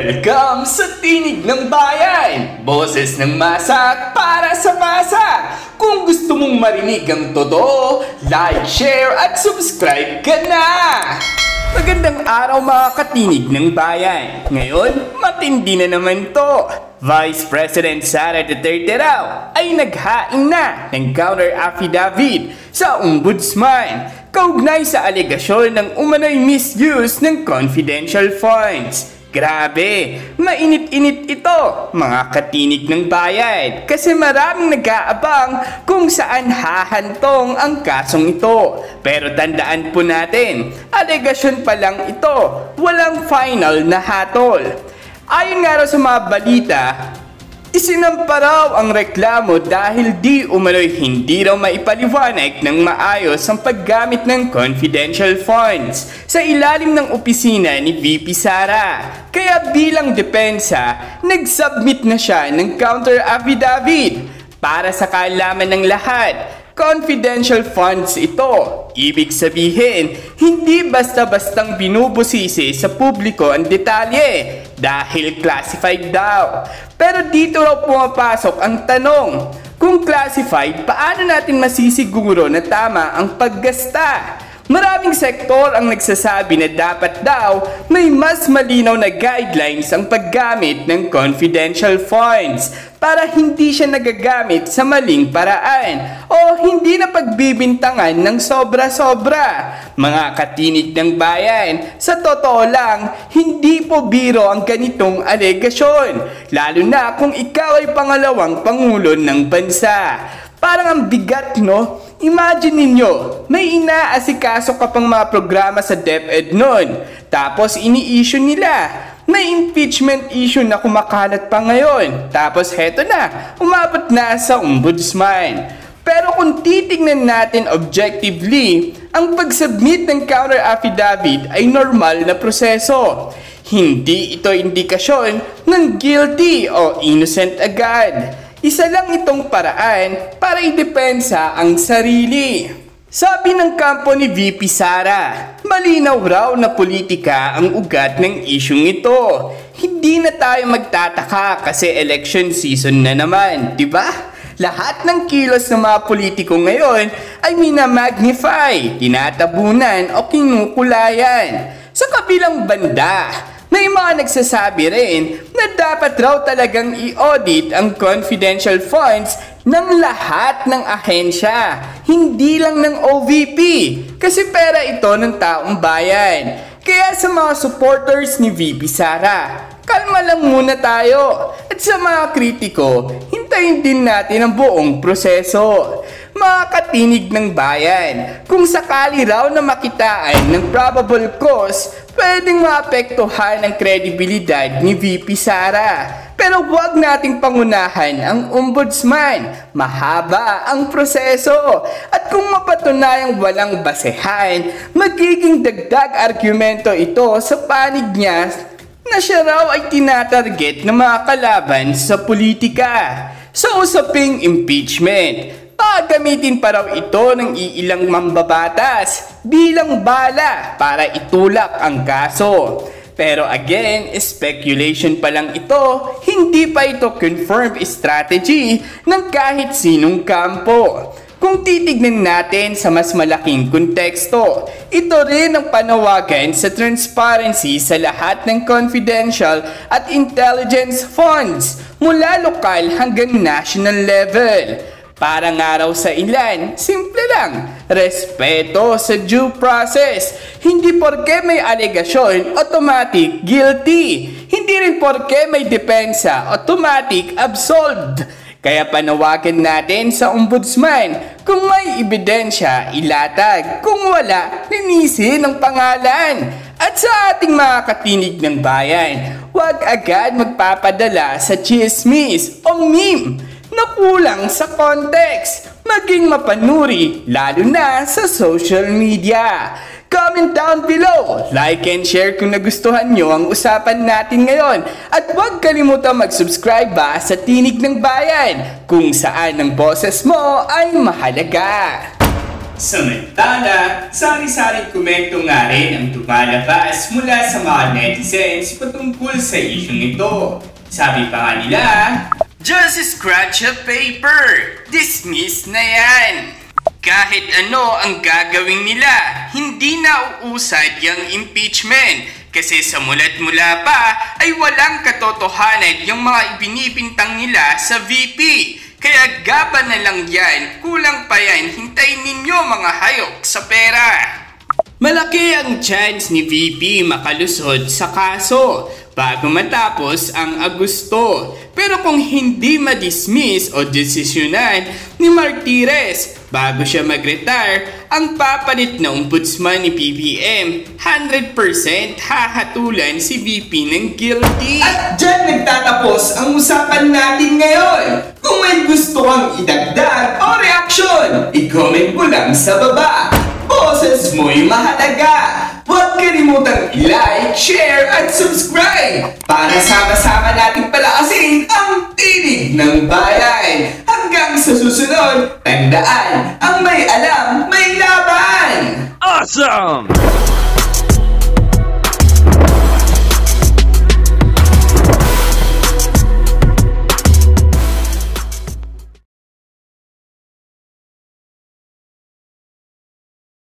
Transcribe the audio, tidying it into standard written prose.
Welcome sa Tinig ng Bayan! Boses ng masa para sa masa! Kung gusto mong marinig ang totoo, like, share at subscribe ka na! Magandang araw mga katinig ng bayan! Ngayon, matindi na naman to! Vice President Sara Duterte raw ay naghain na ng counter affidavit sa Ombudsman kaugnay sa alegasyon ng umano'y misuse ng confidential funds. Grabe, mainit-init ito mga katinig ng bayan kasi maraming nag-aabang kung saan hahantong ang kasong ito. Pero tandaan po natin, alegasyon pa lang ito, walang final na hatol. Ayon nga raw sa mga balita, isinampa raw ang reklamo dahil di umano'y hindi raw maipaliwanag ng maayos ang paggamit ng confidential funds sa ilalim ng opisina ni VP Sara. Kaya bilang depensa, nag-submit na siya ng counter affidavit. Para sa kaalaman ng lahat, confidential funds ito. Ibig sabihin, hindi basta-bastang binubusisi sa publiko ang detalye dahil classified daw. Pero dito raw pumapasok ang tanong, kung classified, paano natin masisiguro na tama ang paggasta? Maraming sektor ang nagsasabi na dapat daw may mas malinaw na guidelines ang paggamit ng confidential funds para hindi siya nagagamit sa maling paraan o hindi na pagbibintangan ng sobra-sobra. Mga katinig ng bayan, sa totoo lang, hindi po biro ang ganitong alegasyon, lalo na kung ikaw ay pangalawang pangulo ng bansa. Parang ang bigat, no? Imagine ninyo, may inaasikaso ka pang mga programa sa DepEd nun. Tapos ini-issue nila. May impeachment issue na kumakalat pa ngayon. Tapos heto na, umabot na sa Ombudsman. Pero kung titignan natin objectively, ang pag-submit ng counter affidavit ay normal na proseso. Hindi ito indikasyon ng guilty o innocent agad. Isa lang itong paraan para idepensa ang sarili. Sabi ng kampo ni VP Sara, malinaw raw na politika ang ugat ng isyung ito. Hindi na tayo magtataka kasi election season na naman, di ba? Lahat ng kilos ng mga politiko ngayon ay minamagnify, tinatabunan o kinukulayan. Sa kabilang banda, may mga nagsasabi rin na dapat raw talagang i-audit ang confidential funds ng lahat ng ahensya, hindi lang ng OVP, kasi pera ito ng taong bayan. Kaya sa mga supporters ni VP Sara, kalma lang muna tayo. At sa mga kritiko, hintayin din natin ang buong proseso. Mga katinig ng bayan, kung sakali raw na makitaan ng probable cause, pwedeng maapektuhan ang kredibilidad ni VP Sara. Pero huwag nating pangunahan ang Ombudsman. Mahaba ang proseso. At kung mapatunayang walang basehan, magiging dagdag argumento ito sa panig niya na siya raw ay tinatarget ng mga kalaban sa politika. Sa usaping impeachment, gagamitin pa raw ito ng iilang mambabatas bilang bala para itulak ang kaso. Pero again, speculation pa lang ito, hindi pa ito confirmed strategy ng kahit sinong kampo. Kung titignan natin sa mas malaking konteksto, ito rin ang panawagan sa transparency sa lahat ng confidential at intelligence funds mula lokal hanggang national level. Para nga raw sa ilan, simple lang, respeto sa due process. Hindi porke may alegasyon, automatic guilty. Hindi rin porke may depensa, automatic absolved. Kaya panawagan natin sa Ombudsman, kung may ebidensya, ilatag. Kung wala, linisin ang pangalan. At sa ating mga katinig ng bayan, huwag agad magpapadala sa chismis o meme na kulang sa context. Maging mapanuri, lalo na sa social media. Comment down below, like and share kung nagustuhan nyo ang usapan natin ngayon. At huwag kalimutan mag-subscribe sa Tinig ng Bayan, kung saan ang boses mo ay mahalaga. Samantala, sari-saring komento nga rin ang lumalabas mula sa mga netizens patungkol sa isyong ito. Sabi pa nga nila, "Just scratch a paper! Dismiss na yan! Kahit ano ang gagawin nila, hindi na uusad yung impeachment kasi sa mula't-mula pa ay walang katotohanan yung mga ibinibintang nila sa VP. Kaya gaban na lang yan, kulang pa yan, hintayin ninyo mga hayok sa pera." Malaki ang chance ni VP makalusot sa kaso bago matapos ang Agosto. Pero kung hindi ma-dismiss o desisyonan ni Martires bago siya mag-retire, ang papalit na ombudsman ni PBM, 100% hahatulan si VP ng guilty. At dyan nagtatapos ang usapan natin ngayon. Kung may gusto kang idagdag o reaksyon, i-comment mo lang sa baba. Boses mo'y mahalaga. Huwag kalimutang i-like, share at subscribe para sama-sama nating palakasin ang tinig ng bayan. Hanggang sa susunod, tandaan, ang may alam, may laban! Awesome!